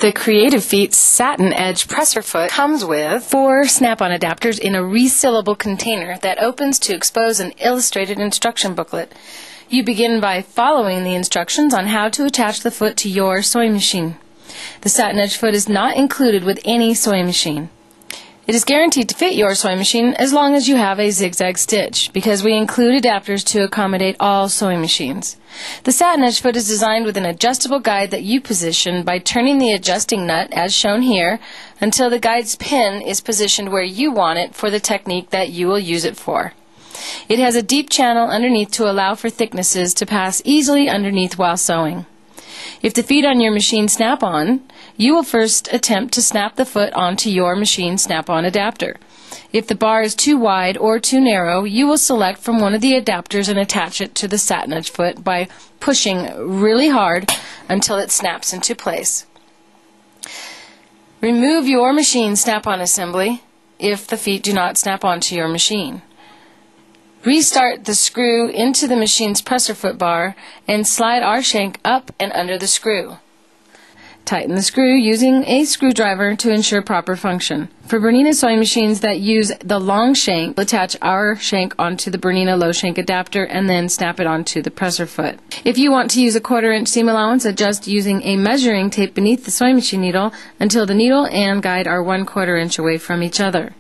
The Creative Feet Satin Edge Presser Foot comes with 4 snap-on adapters in a resealable container that opens to expose an illustrated instruction booklet. You begin by following the instructions on how to attach the foot to your sewing machine. The satin edge foot is not included with any sewing machine. It is guaranteed to fit your sewing machine as long as you have a zigzag stitch, because we include adapters to accommodate all sewing machines. The satin edge foot is designed with an adjustable guide that you position by turning the adjusting nut, as shown here, until the guide's pin is positioned where you want it for the technique that you will use it for. It has a deep channel underneath to allow for thicknesses to pass easily underneath while sewing. If the feet on your machine snap on, you will first attempt to snap the foot onto your machine snap-on adapter. If the bar is too wide or too narrow, you will select from one of the adapters and attach it to the satin edge foot by pushing really hard until it snaps into place. Remove your machine snap-on assembly if the feet do not snap onto your machine. Restart the screw into the machine's presser foot bar and slide our shank up and under the screw. Tighten the screw using a screwdriver to ensure proper function. For Bernina sewing machines that use the long shank, attach our shank onto the Bernina low shank adapter and then snap it onto the presser foot. If you want to use a 1/4 inch seam allowance, adjust using a measuring tape beneath the sewing machine needle until the needle and guide are 1/4 inch away from each other.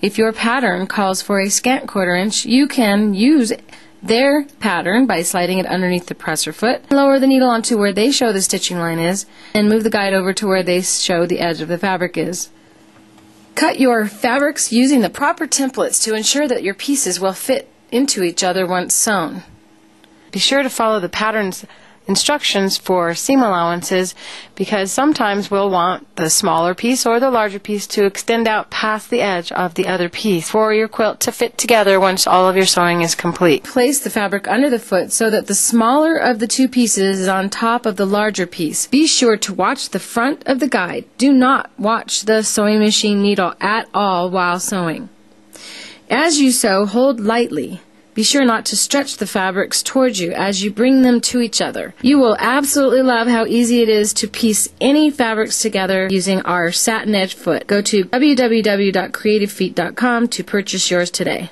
If your pattern calls for a scant 1/4 inch, you can use their pattern by sliding it underneath the presser foot, lower the needle onto where they show the stitching line is, and move the guide over to where they show the edge of the fabric is. Cut your fabrics using the proper templates to ensure that your pieces will fit into each other once sewn. Be sure to follow the pattern's instructions for seam allowances, because sometimes we'll want the smaller piece or the larger piece to extend out past the edge of the other piece for your quilt to fit together once all of your sewing is complete. Place the fabric under the foot so that the smaller of the 2 pieces is on top of the larger piece. Be sure to watch the front of the guide. Do not watch the sewing machine needle at all while sewing. As you sew, hold lightly. Be sure not to stretch the fabrics towards you as you bring them to each other. You will absolutely love how easy it is to piece any fabrics together using our satin edge foot. Go to www.creativefeet.com to purchase yours today.